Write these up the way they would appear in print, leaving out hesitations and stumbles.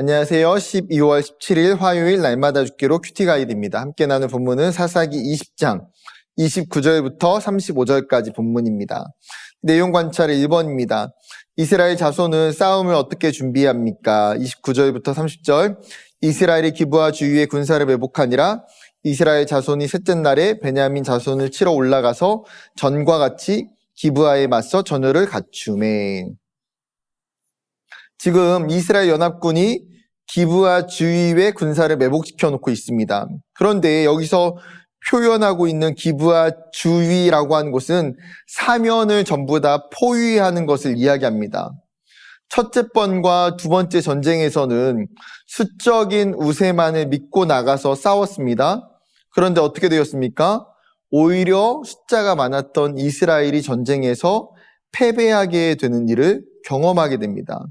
안녕하세요. 12월 17일 화요일 날마다 죽기로 큐티 가이드입니다. 함께 나눌 본문은 사사기 20장 29절부터 35절까지 본문입니다. 내용 관찰의 1번입니다. 이스라엘 자손은 싸움을 어떻게 준비합니까? 29절부터 30절. 이스라엘이 기브아 주위의 군사를 매복하니라. 이스라엘 자손이 셋째 날에 베냐민 자손을 치러 올라가서 전과 같이 기브아에 맞서 전열을 갖추매. 지금 이스라엘 연합군이 기브아 주위의 군사를 매복시켜 놓고 있습니다. 그런데 여기서 표현하고 있는 기브아 주위라고 하는 곳은 사면을 전부 다 포위하는 것을 이야기합니다. 첫째 번과 두 번째 전쟁에서는 수적인 우세만을 믿고 나가서 싸웠습니다. 그런데 어떻게 되었습니까? 오히려 숫자가 많았던 이스라엘이 전쟁에서 패배하게 되는 일을 경험하게 됩니다.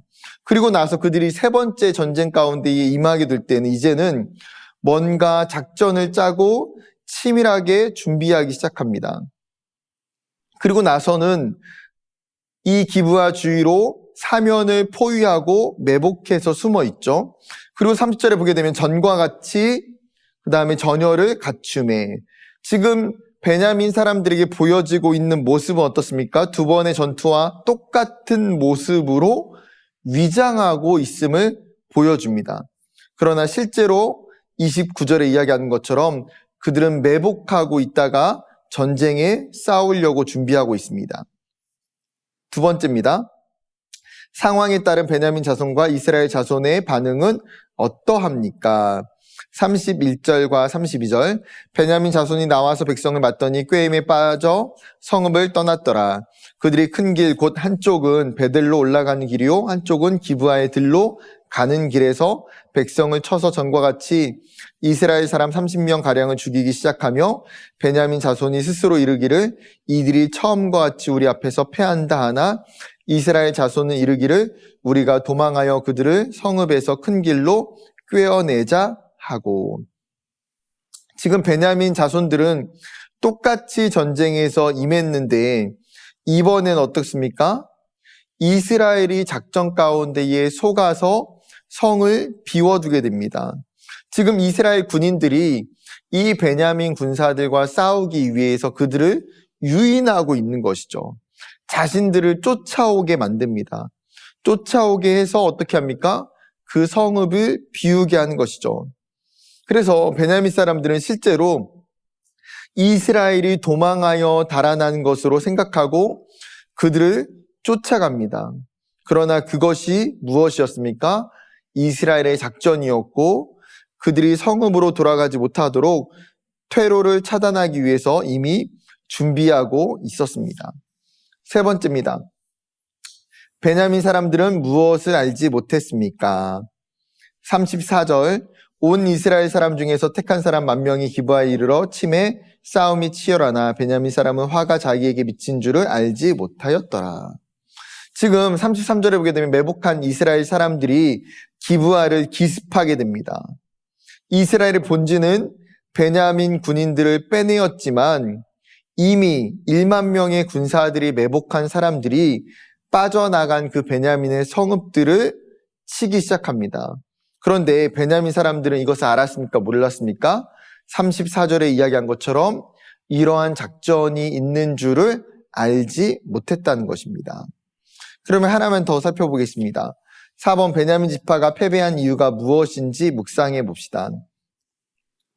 그리고 나서 그들이 세 번째 전쟁 가운데에 임하게 될 때는 이제는 뭔가 작전을 짜고 치밀하게 준비하기 시작합니다. 그리고 나서는 이 기브아 주위로 사면을 포위하고 매복해서 숨어 있죠. 그리고 30절에 보게 되면 전과 같이 그 다음에 전열을 갖추매. 지금 베냐민 사람들에게 보여지고 있는 모습은 어떻습니까? 두 번의 전투와 똑같은 모습으로 위장하고 있음을 보여줍니다. 그러나 실제로 29절에 이야기하는 것처럼 그들은 매복하고 있다가 전쟁에 싸우려고 준비하고 있습니다. 두 번째입니다. 상황에 따른 베냐민 자손과 이스라엘 자손의 반응은 어떠합니까? 31절과 32절. 베냐민 자손이 나와서 백성을 맞더니 꾀임에 빠져 성읍을 떠났더라. 그들이 큰 길 곧 한쪽은 베델로 올라가는 길이요 한쪽은 기브아의 들로 가는 길에서 백성을 쳐서 전과 같이 이스라엘 사람 30명 가량을 죽이기 시작하며 베냐민 자손이 스스로 이르기를 이들이 처음과 같이 우리 앞에서 패한다 하나 이스라엘 자손은 이르기를 우리가 도망하여 그들을 성읍에서 큰 길로 꿰어내자 하고. 지금 베냐민 자손들은 똑같이 전쟁에서 임했는데 이번엔 어떻습니까? 이스라엘이 작전 가운데에 속아서 성을 비워두게 됩니다. 지금 이스라엘 군인들이 이 베냐민 군사들과 싸우기 위해서 그들을 유인하고 있는 것이죠. 자신들을 쫓아오게 만듭니다. 쫓아오게 해서 어떻게 합니까? 그 성읍을 비우게 하는 것이죠. 그래서 베냐민 사람들은 실제로 이스라엘이 도망하여 달아나는 것으로 생각하고 그들을 쫓아갑니다. 그러나 그것이 무엇이었습니까? 이스라엘의 작전이었고 그들이 성읍으로 돌아가지 못하도록 퇴로를 차단하기 위해서 이미 준비하고 있었습니다. 세 번째입니다. 베냐민 사람들은 무엇을 알지 못했습니까? 34절. 온 이스라엘 사람 중에서 택한 사람 10,000명이 기브아에 이르러 침에 싸움이 치열하나 베냐민 사람은 화가 자기에게 미친 줄을 알지 못하였더라. 지금 33절에 보게 되면 매복한 이스라엘 사람들이 기브아를 기습하게 됩니다. 이스라엘의 본진은 베냐민 군인들을 빼내었지만 이미 10,000명의 군사들이 매복한 사람들이 빠져나간 그 베냐민의 성읍들을 치기 시작합니다. 그런데 베냐민 사람들은 이것을 알았습니까? 몰랐습니까? 34절에 이야기한 것처럼 이러한 작전이 있는 줄을 알지 못했다는 것입니다. 그러면 하나만 더 살펴보겠습니다. 4번 베냐민 지파가 패배한 이유가 무엇인지 묵상해 봅시다.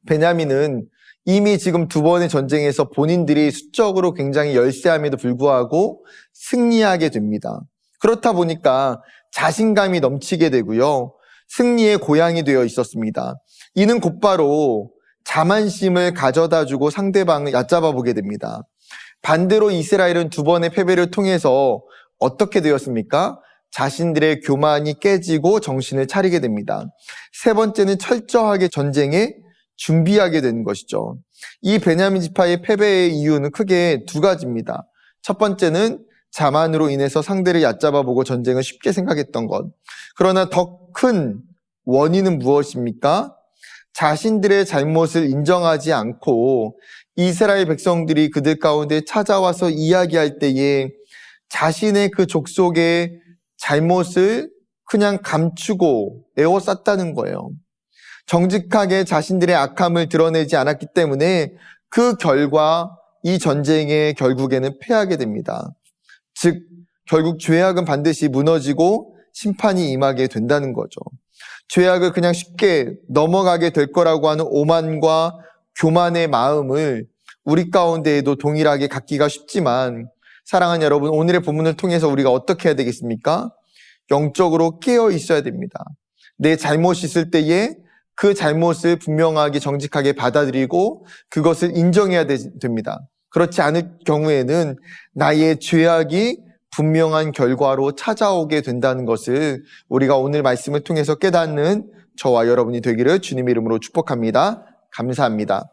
베냐민은 이미 지금 두 번의 전쟁에서 본인들이 수적으로 굉장히 열세함에도 불구하고 승리하게 됩니다. 그렇다 보니까 자신감이 넘치게 되고요. 승리의 고향이 되어 있었습니다. 이는 곧바로 자만심을 가져다주고 상대방을 얕잡아 보게 됩니다. 반대로 이스라엘은 두 번의 패배를 통해서 어떻게 되었습니까? 자신들의 교만이 깨지고 정신을 차리게 됩니다. 세 번째는 철저하게 전쟁에 준비하게 되는 것이죠. 이 베냐민 지파의 패배의 이유는 크게 두 가지입니다. 첫 번째는 자만으로 인해서 상대를 얕잡아 보고 전쟁을 쉽게 생각했던 것. 그러나 더 큰 원인은 무엇입니까? 자신들의 잘못을 인정하지 않고 이스라엘 백성들이 그들 가운데 찾아와서 이야기할 때에 자신의 그 족속의 잘못을 그냥 감추고 에워쌌다는 거예요. 정직하게 자신들의 악함을 드러내지 않았기 때문에 그 결과 이 전쟁에 결국에는 패하게 됩니다. 즉 결국 죄악은 반드시 무너지고 심판이 임하게 된다는 거죠. 죄악을 그냥 쉽게 넘어가게 될 거라고 하는 오만과 교만의 마음을 우리 가운데에도 동일하게 갖기가 쉽지만, 사랑하는 여러분, 오늘의 본문을 통해서 우리가 어떻게 해야 되겠습니까? 영적으로 깨어 있어야 됩니다. 내 잘못이 있을 때에 그 잘못을 분명하게 정직하게 받아들이고 그것을 인정해야 됩니다. 그렇지 않을 경우에는 나의 죄악이 분명한 결과로 찾아오게 된다는 것을 우리가 오늘 말씀을 통해서 깨닫는 저와 여러분이 되기를 주님의 이름으로 축복합니다. 감사합니다.